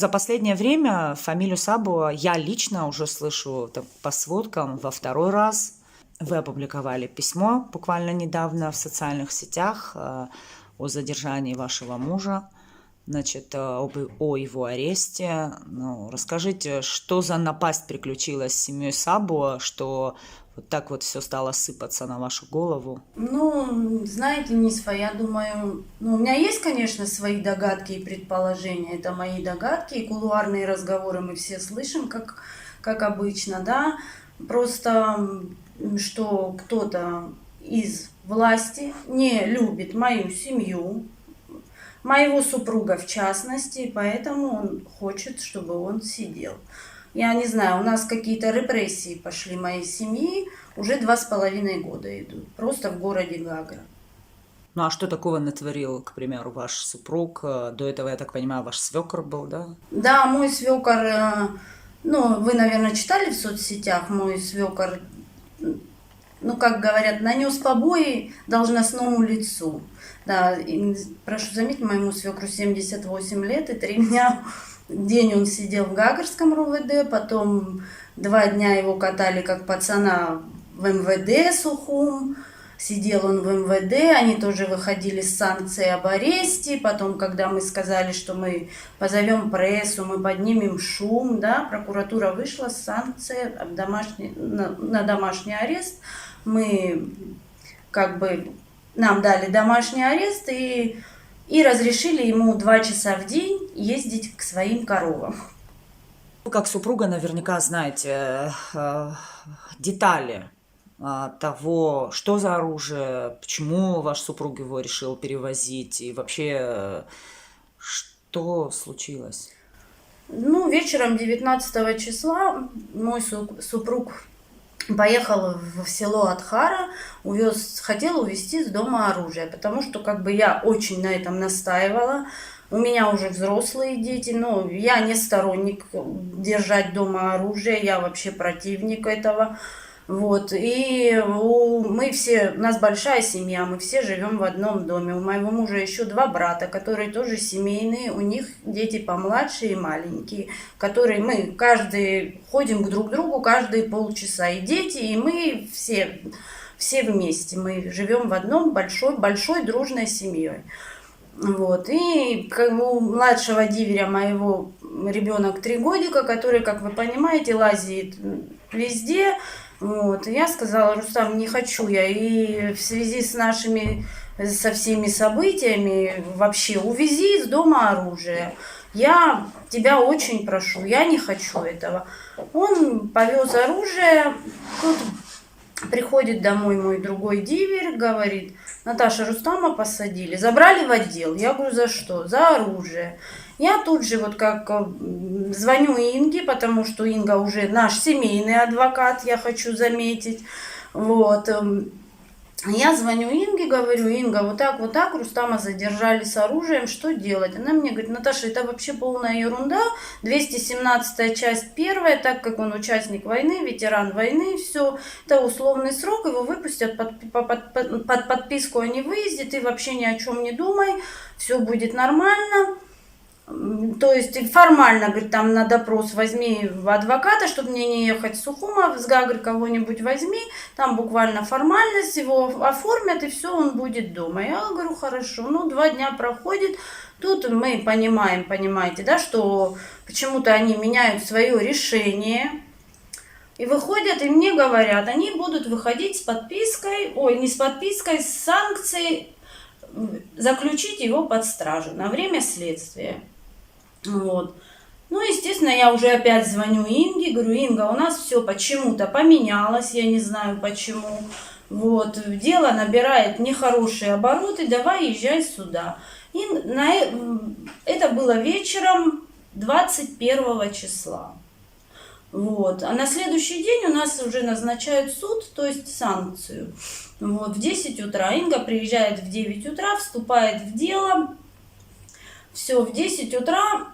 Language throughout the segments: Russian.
за последнее время фамилию Сабо я лично уже слышу так, по сводкам во второй раз. Вы опубликовали письмо буквально недавно в социальных сетях о задержании вашего мужа, значит, о его аресте. Ну, расскажите, что за напасть приключилась с семьей Сабо, что вот так вот все стало сыпаться на вашу голову? Ну, знаете, Нисфа, я думаю, у меня есть, конечно, свои догадки и предположения. Это мои догадки и кулуарные разговоры мы все слышим, как обычно, да. Просто, что кто-то из власти не любит мою семью, моего супруга в частности, поэтому он хочет, чтобы он сидел. Я не знаю, у нас какие-то репрессии пошли моей семьи, уже 2,5 года идут, просто в городе Гагра. Ну а что такого натворил, к примеру, ваш супруг? До этого, я так понимаю, ваш свекр был, да? Да, мой свекор, ну, вы, наверное, читали в соцсетях, мой свекор, ну, как говорят, нанес побои должностному лицу. Да, и прошу заметить, моему свекру 78 лет и 3 дня. День он сидел в Гагарском РОВД, потом 2 дня его катали как пацана в МВД Сухум. Сидел он в МВД, они тоже выходили с санкцией об аресте. Потом, когда мы сказали, что мы позовем прессу, мы поднимем шум, да, прокуратура вышла с санкцией на домашний арест. Мы как бы нам дали домашний арест и разрешили ему 2 часа в день ездить к своим коровам. Вы как супруга наверняка знаете детали того, что за оружие, почему ваш супруг его решил перевозить и вообще что случилось? Ну, вечером 19 числа мой супруг поехал в село Атхара, хотел увезти с дома оружие, потому что как бы я очень на этом настаивала. У меня уже взрослые дети, но я не сторонник держать дома оружие, я вообще противник этого. Вот, и мы все, у нас большая семья, мы все живем в одном доме. У моего мужа еще 2 брата, которые тоже семейные, у них дети помладше и маленькие, которые мы каждый ходим друг к другу каждые полчаса. И дети, и мы все вместе. Мы живем в одном большой дружной семьей. Вот. И у младшего диверя моего ребенок 3 годика, который, как вы понимаете, лазит везде. Вот. И я сказала: Рустам, не хочу я. И в связи со всеми событиями вообще увези из дома оружие. Я тебя очень прошу, я не хочу этого. Он повез оружие. Тут приходит домой мой другой дивер, говорит: Наташа, Рустама посадили, забрали в отдел. Я говорю: за что? За оружие. Я тут же вот как звоню Инге, потому что Инга уже наш семейный адвокат, я хочу заметить. Вот. Я звоню Инге, говорю: Инга, вот так, Рустама задержали с оружием, что делать? Она мне говорит: Наташа, это вообще полная ерунда, 217 часть 1, так как он участник войны, ветеран войны, все, это условный срок, его выпустят под подписку о невыезде, ты вообще ни о чем не думай, все будет нормально. То есть формально, говорит, там на допрос возьми адвоката, чтобы мне не ехать в Сухума, с Гагры кого-нибудь возьми, там буквально формальность, его оформят, и все, он будет дома. Я говорю: хорошо. Ну, 2 дня проходит, тут мы понимаем, понимаете, да, что почему-то они меняют свое решение, и выходят, и мне говорят, они будут выходить с подпиской, не с подпиской, с санкцией, заключить его под стражу на время следствия. Вот. Ну, естественно, я уже опять звоню Инге, говорю: Инга, у нас все почему-то поменялось, я не знаю почему. Вот. Дело набирает нехорошие обороты, давай езжай сюда. И это было вечером 21 числа. Вот. А на следующий день у нас уже назначают суд, то есть санкцию. Вот. В 10 утра. Инга приезжает в 9 утра, вступает в дело. Все, в 10 утра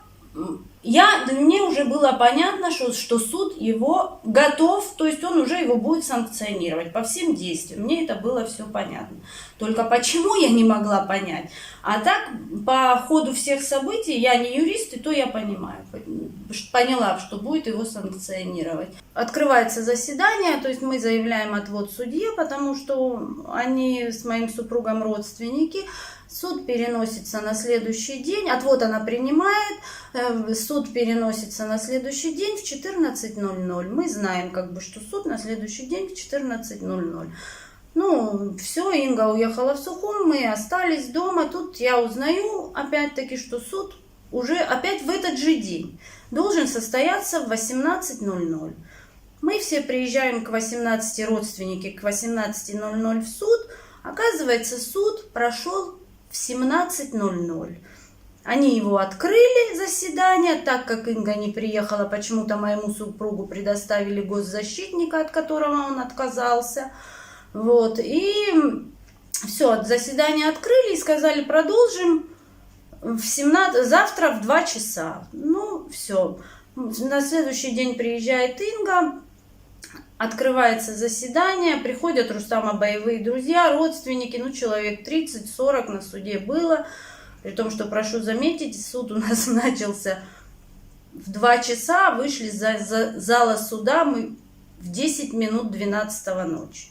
Мне уже было понятно, что суд его готов, то есть он уже его будет санкционировать по всем действиям. Мне это было все понятно. Только почему я не могла понять. А так, по ходу всех событий, я не юрист, и то я поняла, что будет его санкционировать. Открывается заседание, то есть мы заявляем отвод судье, потому что они с моим супругом родственники. Суд переносится на следующий день, отвод она принимает, суд переносится на следующий день в 14:00. Мы знаем, что суд на следующий день в 14:00. Ну, все, Инга уехала в Сухум, мы остались дома. Тут я узнаю, опять-таки, что суд уже опять в этот же день должен состояться в 18:00. Мы все приезжаем к 18, родственники, к 18:00 в суд. Оказывается, суд прошел в 17:00. Они его открыли, заседание, так как Инга не приехала, почему-то моему супругу предоставили госзащитника, от которого он отказался. Вот, и все, заседание открыли и сказали, продолжим завтра в 2 часа. Ну, все. На следующий день приезжает Инга, открывается заседание, приходят Рустама боевые друзья, родственники, человек 30-40 на суде было. При том, что, прошу заметить, суд у нас начался в 2 часа, вышли из зала суда мы в 10 минут 12 ночи.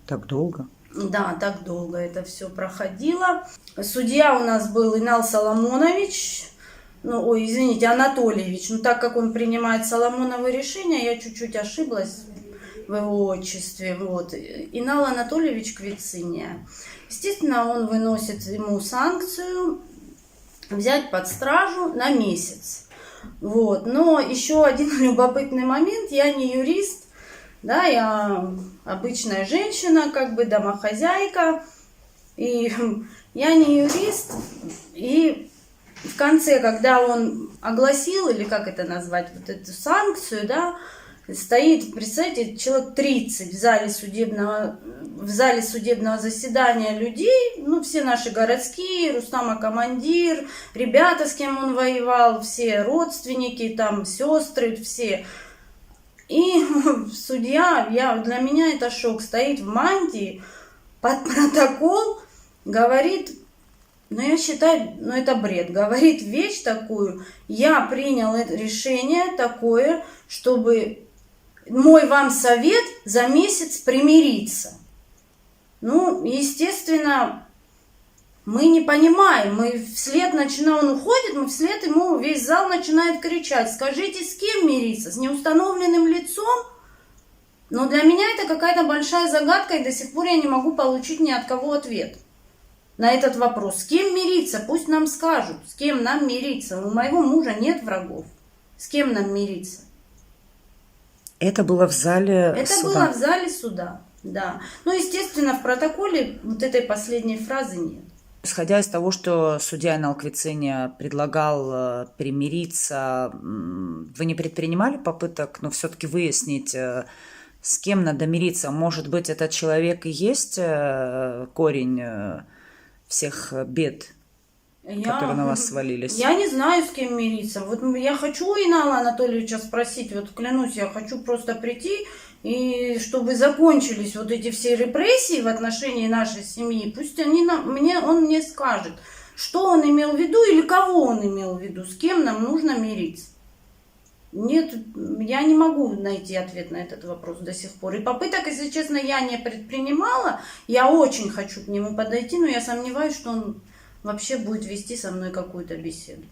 Так долго? Да, так долго это все проходило. Судья у нас был Инал Соломонович, Анатольевич. Так как он принимает Соломоновы решения, я чуть-чуть ошиблась в его отчестве. Вот. Инал Анатольевич Квициния. Естественно, он выносит ему санкцию взять под стражу на месяц. Вот. Но еще один любопытный момент. Я не юрист, да, я обычная женщина, домохозяйка. И я не юрист. И в конце, когда он огласил, или как это назвать, вот эту санкцию, да, стоит, представьте, человек 30 в зале судебного заседания людей, все наши городские, Рустама командир, ребята, с кем он воевал, все родственники, там, сестры, все. И судья, для меня это шок, стоит в мантии, под протокол, говорит, я считаю, это бред, говорит вещь такую, я принял это решение такое, чтобы мой вам совет за месяц примириться. Естественно, мы не понимаем, мы вслед он уходит, мы вслед ему, весь зал начинает кричать, скажите, с кем мириться, с неустановленным лицом? Но для меня это какая-то большая загадка, и до сих пор я не могу получить ни от кого ответ на этот вопрос. С кем мириться? Пусть нам скажут, с кем нам мириться. У моего мужа нет врагов. С кем нам мириться? Это было в зале суда? Это было в зале суда, да. Естественно, в протоколе вот этой последней фразы нет. Исходя из того, что судья Инал Квициния предлагал примириться, вы не предпринимали попыток, все-таки выяснить, с кем надо мириться? Может быть, этот человек и есть корень всех бед, которые на вас свалились? Я не знаю, с кем мириться. Вот я хочу Инала Анатольевича спросить, клянусь, я хочу просто прийти, и чтобы закончились вот эти все репрессии в отношении нашей семьи, пусть он мне скажет, что он имел в виду или кого он имел в виду, с кем нам нужно мириться. Нет, я не могу найти ответ на этот вопрос до сих пор. И попыток, если честно, я не предпринимала. Я очень хочу к нему подойти, но я сомневаюсь, что он вообще будет вести со мной какую-то беседу.